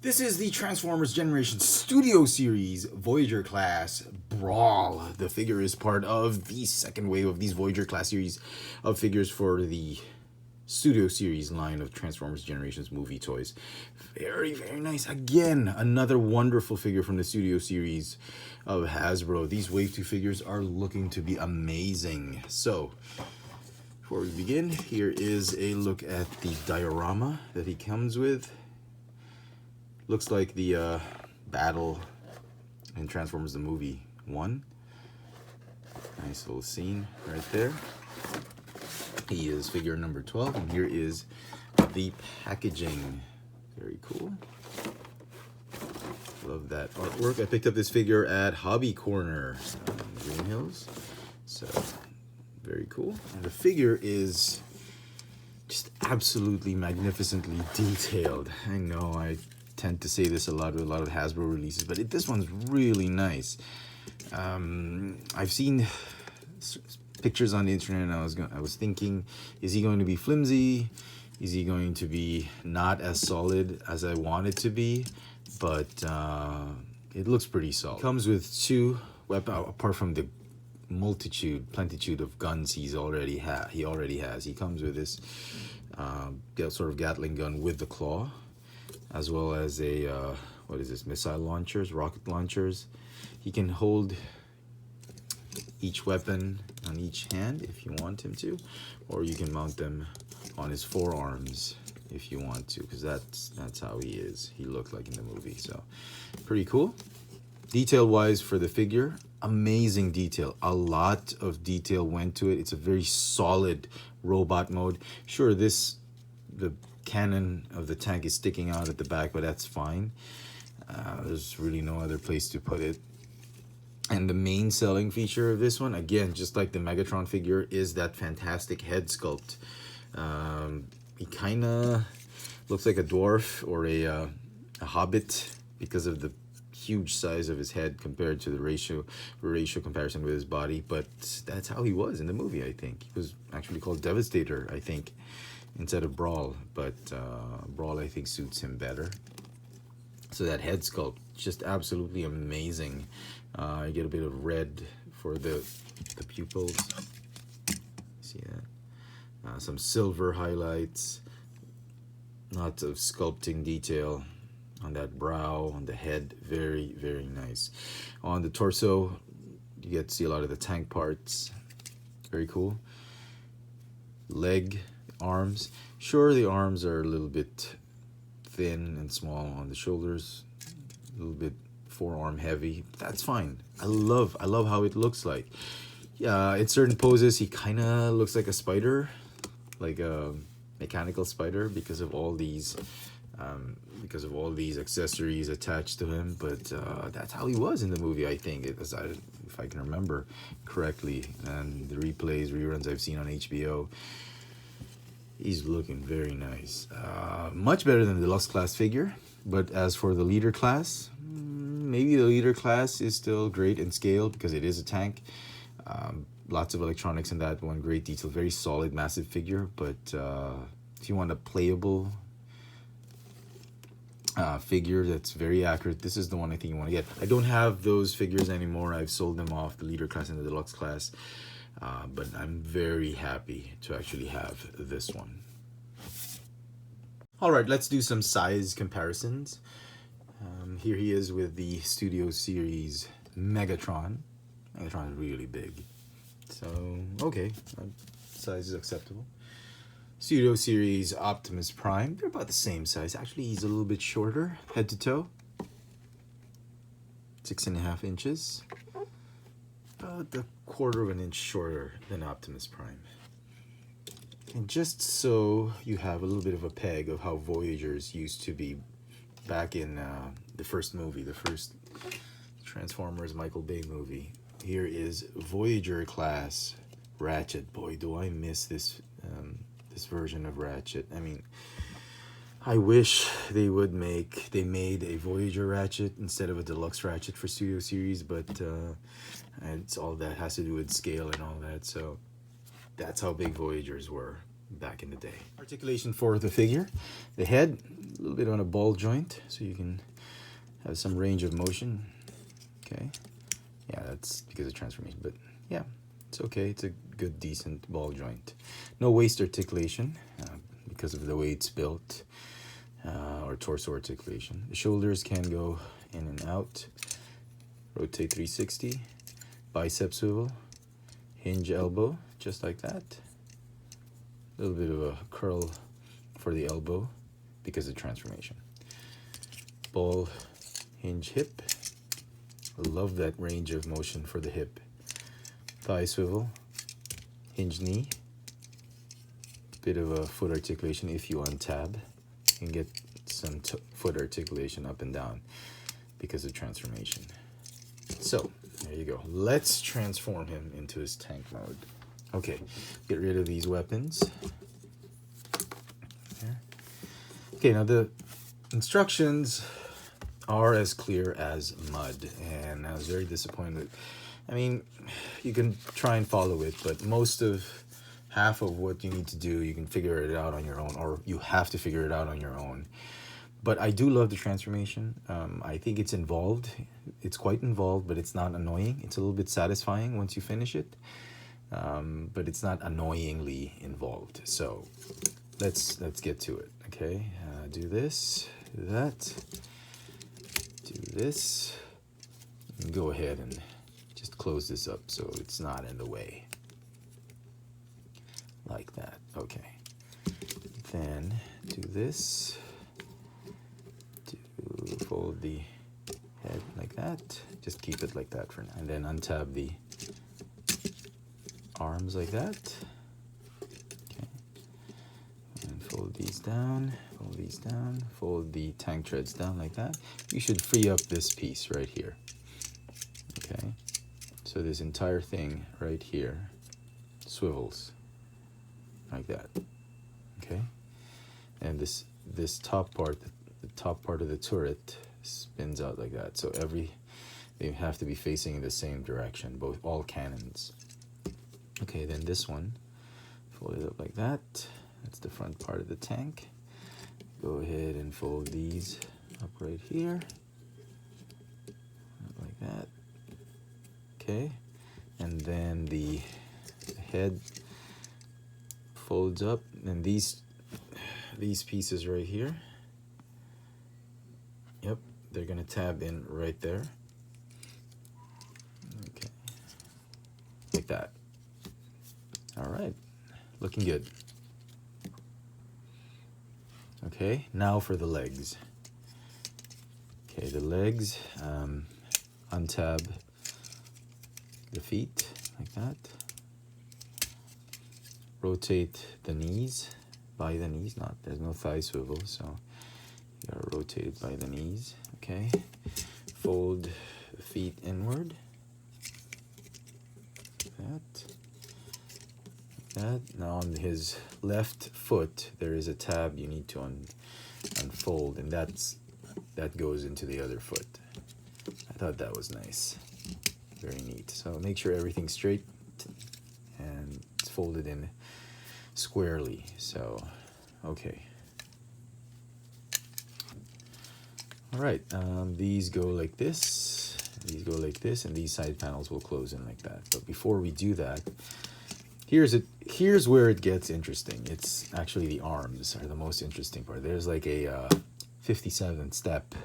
This is the Transformers Generation Studio Series Voyager class Brawl. The figure is part of the second wave of these Voyager class series of figures for the Studio Series line of Transformers Generations movie toys. Very, very nice. Again, another wonderful figure from the Studio Series of Hasbro. These Wave 2 figures are looking to be amazing. So, before we begin, here is a look at the diorama that he comes with. Looks like the battle in Transformers the Movie 1. Nice little scene right there. He is figure number 12, and here is the packaging. Very cool. Love that artwork. I picked up this figure at Hobby Corner, Green Hills. So, very cool. And the figure is just absolutely magnificently detailed. I know I tend to say this a lot with a lot of Hasbro releases, but this one's really nice. I've seen pictures on the internet, and I was thinking, is he going to be flimsy? Is he going to be not as solid as I want it to be? But it looks pretty solid. Comes with two weapons, apart from the plentitude of guns he already has. He comes with this sort of Gatling gun with the claw, as well as a missile launchers, rocket launchers. He can hold each weapon on each hand if you want him to, or you can mount them on his forearms if you want to, because that's how he looked like in the movie. So pretty cool. Detail wise for the figure, amazing detail. A lot of detail went to it. It's a very solid robot mode. Sure, the cannon of the tank is sticking out at the back, but that's fine. There's really no other place to put it. And the main selling feature of this one, again, just like the Megatron figure, is that fantastic head sculpt. He kind of looks like a dwarf or a hobbit because of the huge size of his head compared to the ratio comparison with his body. But that's how he was in the movie, I think. He was actually called Devastator, I think, instead of Brawl, but Brawl I think suits him better. So that head sculpt, just absolutely amazing. I get a bit of red for the pupils. See that? Some silver highlights. Lots of sculpting detail on that brow, on the head. Very, very nice. On the torso, you get to see a lot of the tank parts. Very cool. Leg, arms. Sure, the arms are a little bit thin and small on the shoulders, a little bit forearm heavy. That's fine. I love how it looks like. Yeah, in certain poses he kind of looks like a spider, like a mechanical spider, because of all these accessories attached to him. But that's how he was in the movie, I think, if I can remember correctly. And the reruns I've seen on HBO, he's looking very nice. Much better than the Deluxe class figure. But as for the Leader class, maybe the Leader class is still great in scale because it is a tank. Lots of electronics in that one. Great detail. Very solid, massive figure. But if you want a playable figure that's very accurate, this is the one I think you want to get. I don't have those figures anymore. I've sold them off, the Leader class and the Deluxe class. But I'm very happy to actually have this one. Alright, let's do some size comparisons. Here he is with the Studio Series Megatron. Megatron is really big. So, okay, size is acceptable. Studio Series Optimus Prime, they're about the same size. Actually, he's a little bit shorter, head to toe. 6.5 inches. About a quarter of an inch shorter than Optimus Prime. And just so you have a little bit of a peg of how Voyagers used to be back in the first movie, the first Transformers Michael Bay movie. Here is Voyager class Ratchet. Boy, do I miss this version of Ratchet. I mean, I wish they made a Voyager Ratchet instead of a Deluxe Ratchet for Studio Series, but it's all that has to do with scale and all that. So that's how big Voyagers were. back in the day. Articulation for the figure. The head, a little bit on a ball joint, so you can have some range of motion. Okay. Yeah, that's because of transformation, but yeah, it's okay. It's a good, decent ball joint. No waist articulation because of the way it's built, or torso articulation. The shoulders can go in and out. Rotate 360. Bicep swivel. Hinge elbow, just like that. A little bit of a curl for the elbow because of transformation. Ball hinge hip. I love that range of motion for the hip. Thigh swivel. Hinge knee. Bit of a foot articulation if you untab. You can get some foot articulation up and down because of transformation. So, there you go. Let's transform him into his tank mode. Okay, get rid of these weapons. Okay, now the instructions are as clear as mud, and I was very disappointed. I mean, you can try and follow it, but half of what you need to do, you can figure it out on your own, or you have to figure it out on your own. But I do love the transformation. I think it's involved. It's quite involved, but it's not annoying. It's a little bit satisfying once you finish it, but it's not annoyingly involved. So let's get to it. Okay, do this, do that, do this, and go ahead and just close this up so it's not in the way. Like that. Okay. Then do this. Fold the head like that. Just keep it like that for now. And then untab the arms like that. Okay. And fold these down. Fold these down. Fold the tank treads down like that. You should free up this piece right here. Okay. So this entire thing right here swivels like that. Okay. And this top part, the top part of the turret spins out like that. So they have to be facing in the same direction, all cannons. Okay, then this one, fold it up like that. That's the front part of the tank. Go ahead and fold these up right here, like that. Okay, and then the head folds up, and these pieces right here, yep, they're gonna tab in right there. Okay, like that. All right, looking good. Okay, now for the legs. Okay, the legs, untab the feet like that. Rotate the knees, by the knees, there's no thigh swivel, so you gotta rotate it by the knees. Okay, fold the feet inward, like that. Now on his left foot there is a tab you need to unfold, and that goes into the other foot. I thought that was nice, very neat. So make sure everything's straight and it's folded in squarely. So okay, all right, these go like this, these go like this, and these side panels will close in like that. But before we do that, here's where it gets interesting. It's actually the arms are the most interesting part. There's like a 57 step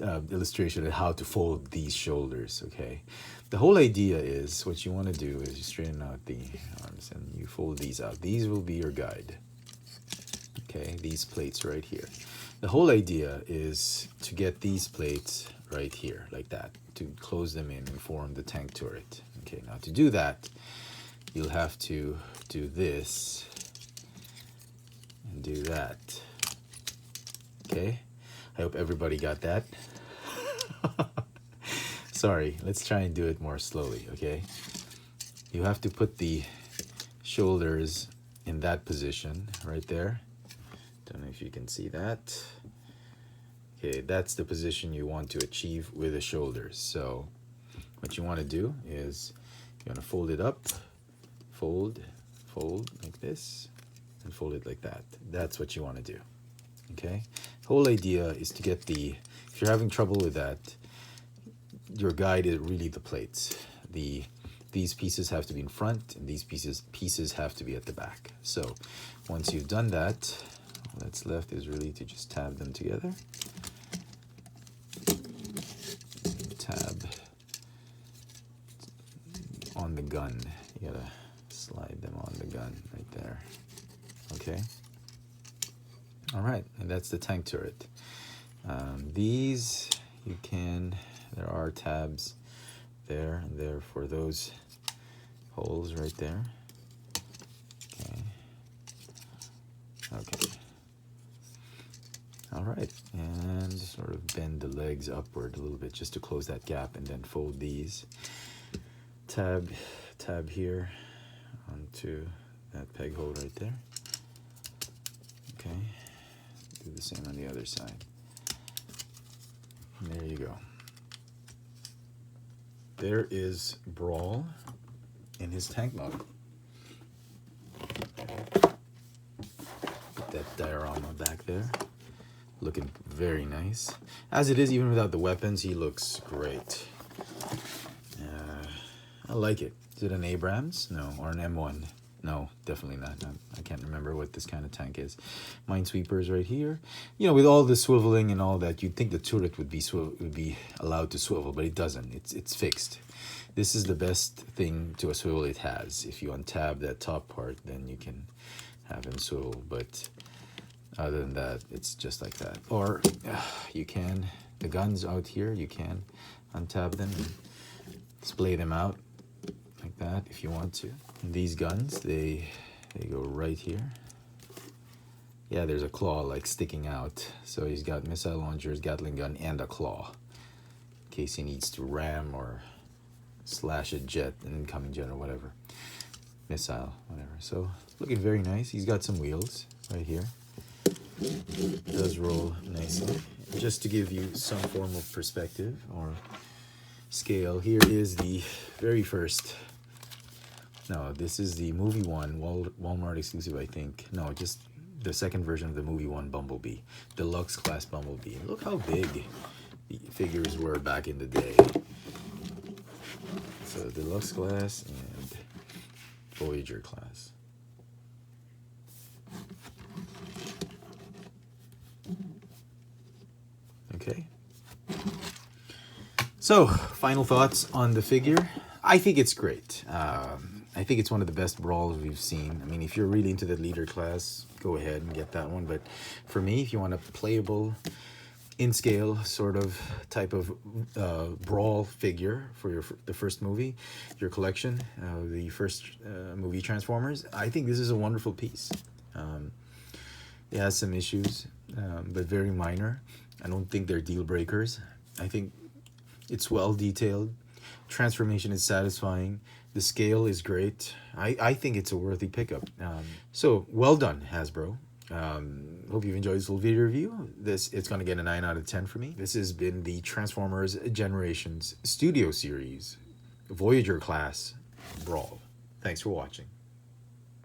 illustration of how to fold these shoulders. Okay, the whole idea is, what you want to do is you straighten out the arms and you fold these out. These will be your guide. Okay, these plates right here. The whole idea is to get these plates right here like that, to close them in and form the tank turret. Okay, now to do that, you'll have to do this and do that. Okay, I hope everybody got that. Sorry, let's try and do it more slowly. Okay, you have to put the shoulders in that position right there. Don't know if you can see that. Okay, that's the position you want to achieve with the shoulders. So what you want to do is you want to fold it up, fold, fold like this and fold it like that. That's what you want to do. Okay, the whole idea is to get the, if you're having trouble with that, your guide is really the plates. These pieces have to be in front and these pieces have to be at the back. So once you've done that, all that's left is really to just tab them together. Tab on the gun. You gotta slide them on the gun right there. Okay. All right, and that's the tank turret. These you can, there are tabs there and there for those holes right there. Okay. Okay. All right, and sort of bend the legs upward a little bit just to close that gap, and then fold these. Tab here onto that peg hole right there. Okay, do the same on the other side. And there you go. There is Brawl in his tank mode. Put that diorama back there. Looking very nice. As it is, even without the weapons, he looks great. I like it. Is it an Abrams? No. Or an M1? No, definitely not. I can't remember what this kind of tank is. Minesweepers right here. You know, with all the swiveling and all that, you'd think the turret would be allowed to swivel, but it doesn't. It's fixed. This is the best thing to a swivel it has. If you untab that top part, then you can have him swivel. But other than that, it's just like that. Or you can, the guns out here, you can untab them and splay them out like that if you want to. And these guns, they go right here. Yeah, there's a claw like sticking out. So he's got missile launchers, Gatling gun, and a claw in case he needs to ram or slash a jet, an incoming jet or whatever. Missile, whatever. So looking very nice. He's got some wheels right here. It does roll nicely. Just to give you some form of perspective or scale, here is the very first. No, this is the movie one, Walmart exclusive, I think. No, just the second version of the movie one Bumblebee, deluxe class Bumblebee. Look how big the figures were back in the day. So deluxe class and Voyager class. Okay. So, final thoughts on the figure. I think it's great. I think it's one of the best brawls we've seen. I mean, if you're really into the leader class, go ahead and get that one. But for me, if you want a playable, in-scale sort of type of brawl figure for the first movie, your collection, the first movie Transformers, I think this is a wonderful piece. It has some issues, but very minor. I don't think they're deal breakers. I think it's well detailed. Transformation is satisfying. The scale is great. I think it's a worthy pickup. So well done, Hasbro. Hope you've enjoyed this little video review. It's going to get a 9 out of 10 for me. This has been the Transformers Generations Studio Series Voyager class Brawl. Thanks for watching.